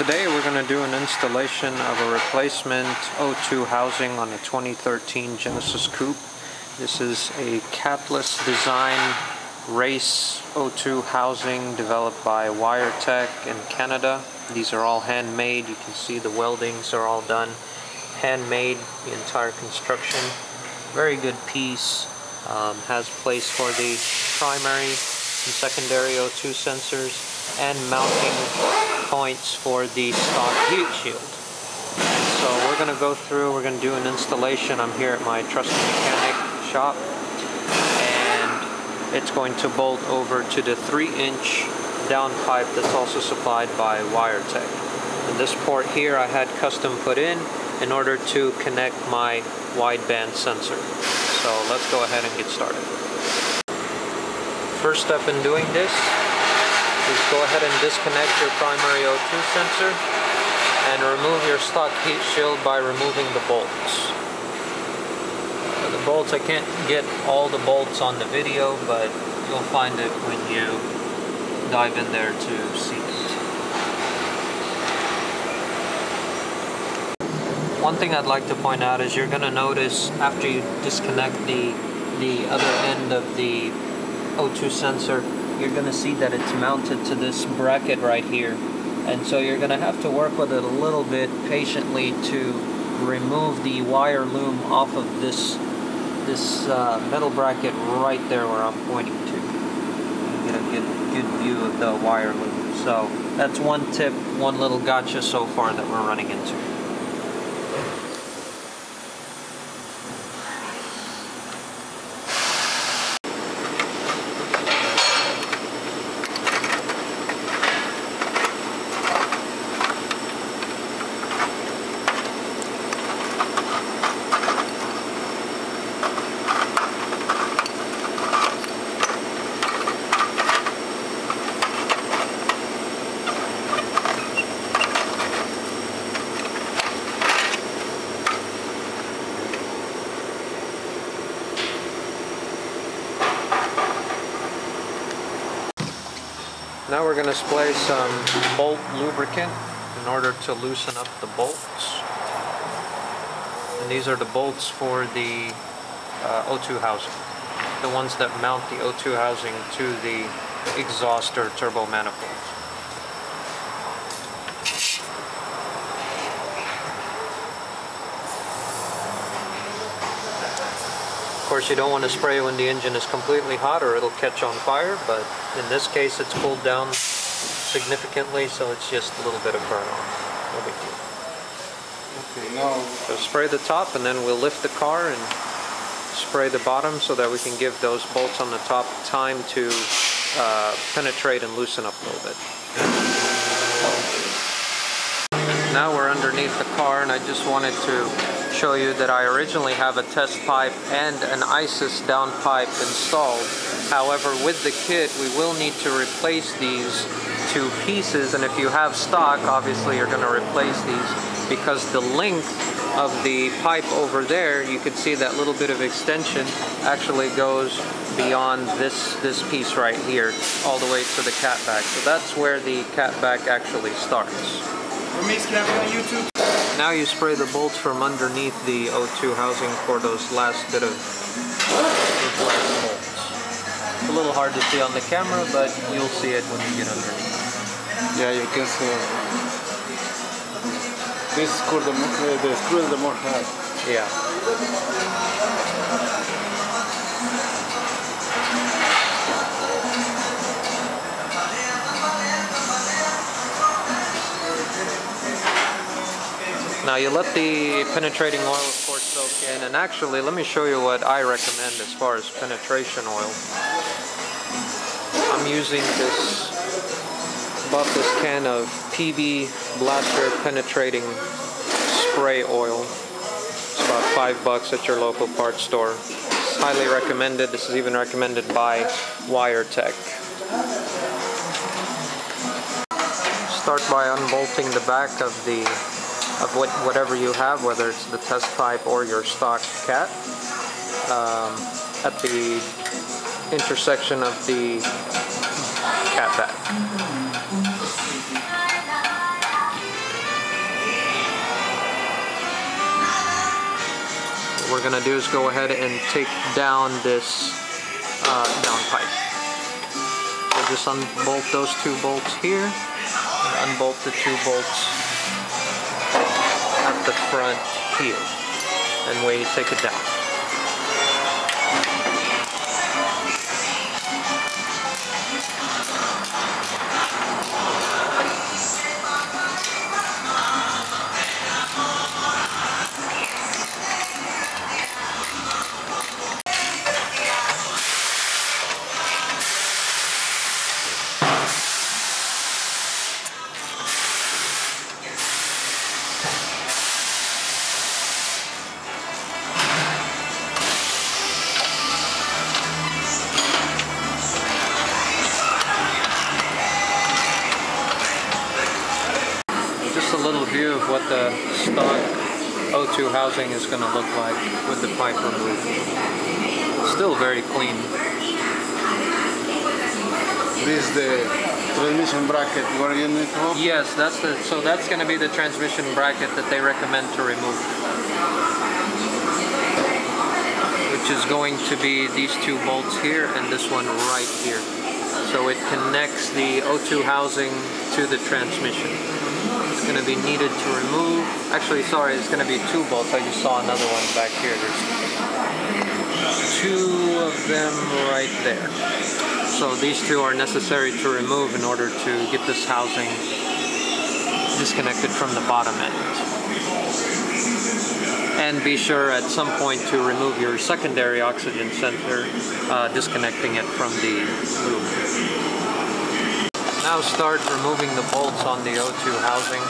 Today we're going to do an installation of a replacement O2 housing on a 2013 Genesis Coupe. This is a catless design race O2 housing developed by WeirTech in Canada. These are all handmade. You can see the weldings are all done handmade, the entire construction. Very good piece. Has place for the primary and secondary O2 sensors and mounting points for the stock heat shield. And so we're going to go through, we're going to do an installation. I'm here at my trusted mechanic shop, and it's going to bolt over to the 3-inch downpipe that's also supplied by WeirTech. And this port here I had custom put in order to connect my wideband sensor. So let's go ahead and get started. First step in doing this is go ahead and disconnect your primary O2 sensor and remove your stock heat shield by removing the bolts. The bolts, I can't get all the bolts on the video, but you'll find it when you dive in there to see it. One thing I'd like to point out is you're going to notice after you disconnect the other end of the O2 sensor, you're going to see that it's mounted to this bracket right here, and so you're going to have to work with it a little bit patiently to remove the wire loom off of this metal bracket right there where I'm pointing to. You get a good view of the wire loom. So that's one tip, one little gotcha so far that we're running into. Now we're going to spray some bolt lubricant in order to loosen up the bolts. And these are the bolts for the O2 housing. The ones that mount the O2 housing to the exhaust or turbo manifold. Of course, you don't want to spray when the engine is completely hot or it'll catch on fire, but in this case it's cooled down significantly, so it's just a little bit of burn off. No big deal. Okay, now so spray the top, and then we'll lift the car and spray the bottom so that we can give those bolts on the top time to penetrate and loosen up a little bit. Now we're underneath the car, and I just wanted to show you that I originally have a test pipe and an ISIS downpipe installed. However, with the kit we will need to replace these two pieces, and if you have stock, obviously you're going to replace these, because the length of the pipe over there, you can see that little bit of extension actually goes beyond this piece right here all the way to the catback. So that's where the catback actually starts. Now you spray the bolts from underneath the O2 housing for those last bit of bolts. It's a little hard to see on the camera, but you'll see it when you get underneath. Yeah, you can see it. This screw, the screw is the more hard. Yeah. Now you let the penetrating oil, of course, soak in, and actually let me show you what I recommend as far as penetration oil. I'm using bought this can of PB Blaster penetrating spray oil. It's about $5 at your local parts store. It's highly recommended. This is even recommended by WeirTech. Start by unbolting the back of whatever you have, whether it's the test pipe or your stock cat, at the intersection of the catback. we're going to do is go ahead and take down this downpipe. We'll just unbolt those 2 bolts here, and unbolt the 2 bolts at the front here, and we take it down. Just a little view of what the stock O2 housing is going to look like with the pipe removed. Still very clean. This is the transmission bracket you are using for? Yes, so that's going to be the transmission bracket that they recommend to remove, which is going to be these 2 bolts here and this one right here. So it connects the O2 housing to the transmission. It's going to be needed to remove. Actually, sorry, it's going to be 2 bolts. I just saw another one back here. There's 2 of them right there. So these 2 are necessary to remove in order to get this housing disconnected from the bottom end. And be sure at some point to remove your secondary oxygen sensor, disconnecting it from the loop. Now start removing the bolts on the O2 housing.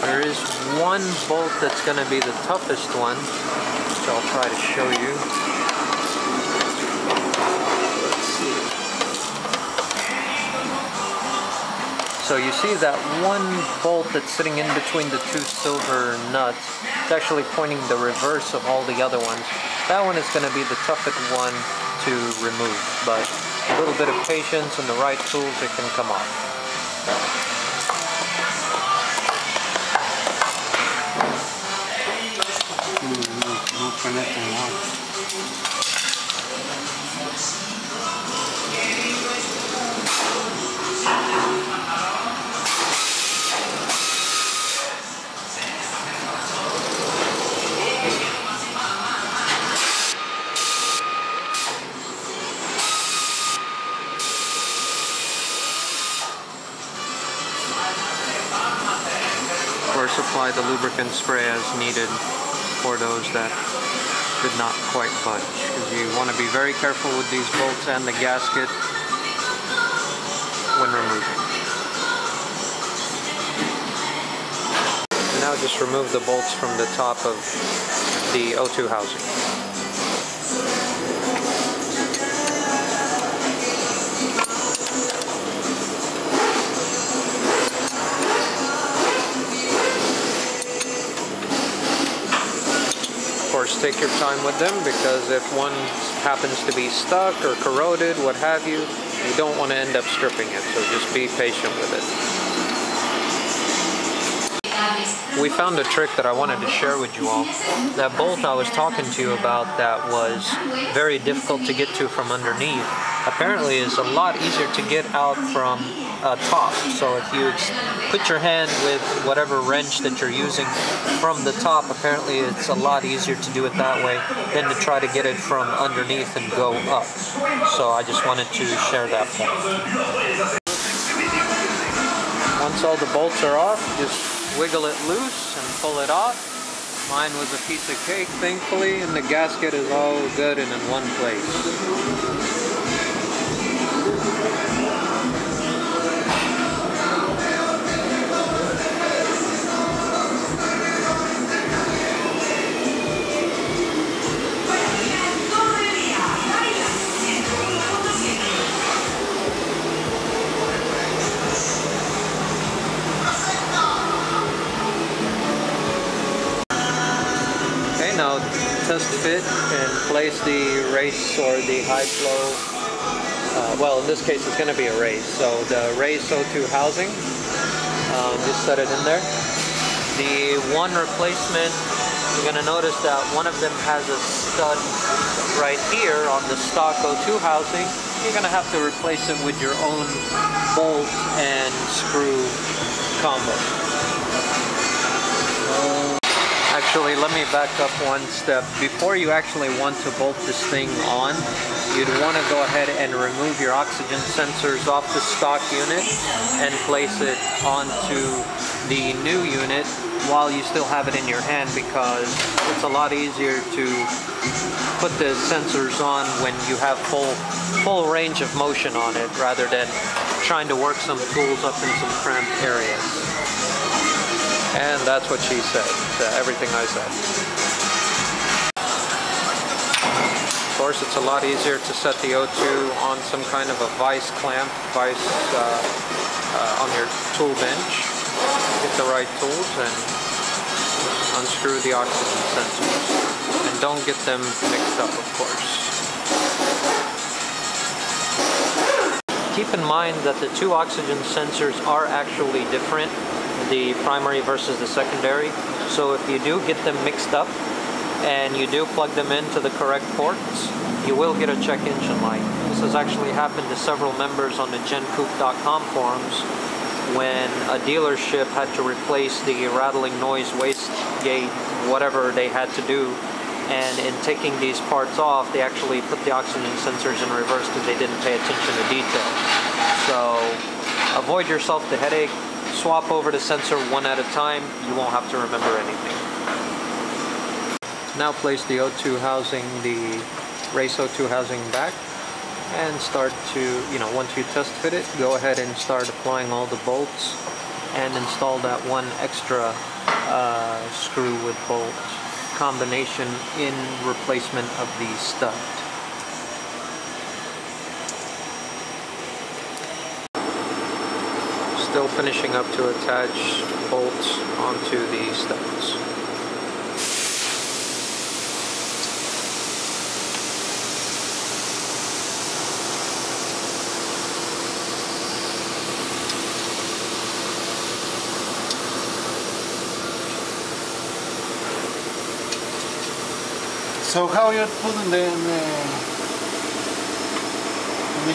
There is one bolt that's going to be the toughest one, which I'll try to show you. Let's see. So you see that one bolt that's sitting in between the 2 silver nuts. It's actually pointing the reverse of all the other ones. That one is going to be the toughest one to remove, but a little bit of patience and the right tools, it can come off. Of course, apply the lubricant spray as needed for those that did not quite budge, because you want to be very careful with these bolts and the gasket when removing. Now just remove the bolts from the top of the O2 housing. Of course, take your time with them, because if one happens to be stuck or corroded, what have you, you don't want to end up stripping it, so just be patient with it. We found a trick that I wanted to share with you all. That bolt I was talking to you about that was very difficult to get to from underneath, apparently is a lot easier to get out from top. So if you put your hand with whatever wrench that you're using from the top, apparently it's a lot easier to do it that way than to try to get it from underneath and go up. So I just wanted to share that point. Once all the bolts are off, just wiggle it loose and pull it off. Mine was a piece of cake, thankfully, and the gasket is all good and in one place. Now test fit and place the race or the high flow, well in this case it's going to be a race, so the race O2 housing, just set it in there. The one replacement you're going to notice that one of them has a stud right here on the stock O2 housing. You're going to have to replace it with your own bolt and screw combo. Actually, let me back up one step. Before you actually want to bolt this thing on, you'd want to go ahead and remove your oxygen sensors off the stock unit and place it onto the new unit while you still have it in your hand, because it's a lot easier to put the sensors on when you have full range of motion on it, rather than trying to work some tools up in some cramped areas. And that's what she said, everything I said. Of course, it's a lot easier to set the O2 on some kind of a vice clamp, on your tool bench. Get the right tools and unscrew the oxygen sensors. And don't get them mixed up, of course. Keep in mind that the two oxygen sensors are actually different, the primary versus the secondary. So if you do get them mixed up and you do plug them into the correct ports, you will get a check engine light. This has actually happened to several members on the GenCoupe.com forums when a dealership had to replace the rattling noise wastegate, whatever they had to do. And in taking these parts off, they actually put the oxygen sensors in reverse because they didn't pay attention to detail. So avoid yourself the headache. Swap over the sensor one at a time. You won't have to remember anything. Now place the O2 housing, the race O2 housing back, and start to, once you test fit it, go ahead and start applying all the bolts and install that one extra screw with bolt combination in replacement of the stud. Still finishing up to attach bolts onto the studs. So how you put in the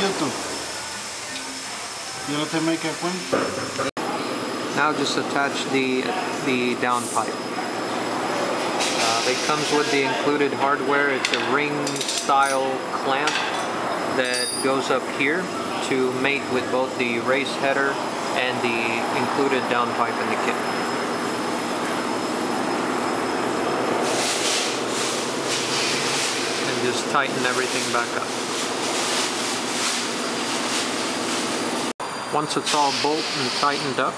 YouTube? You have to make a point? Now just attach the downpipe. It comes with the included hardware. It's a ring style clamp that goes up here to mate with both the race header and the included downpipe in the kit. And just tighten everything back up. Once it's all bolt and tightened up,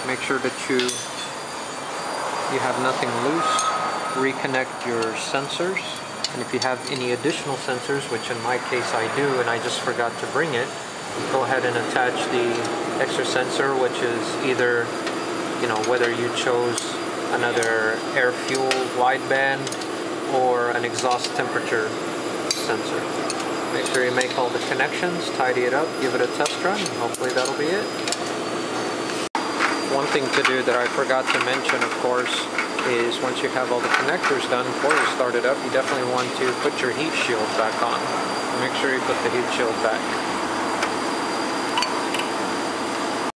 make sure that you have nothing loose. Reconnect your sensors, and if you have any additional sensors, which in my case I do and I just forgot to bring it, go ahead and attach the extra sensor, which is either, whether you chose another air fuel wideband or an exhaust temperature sensor. Make sure you make all the connections, tidy it up, give it a test run, and hopefully that'll be it. One thing to do that I forgot to mention, of course, is once you have all the connectors done before you start it up, you definitely want to put your heat shield back on. Make sure you put the heat shield back.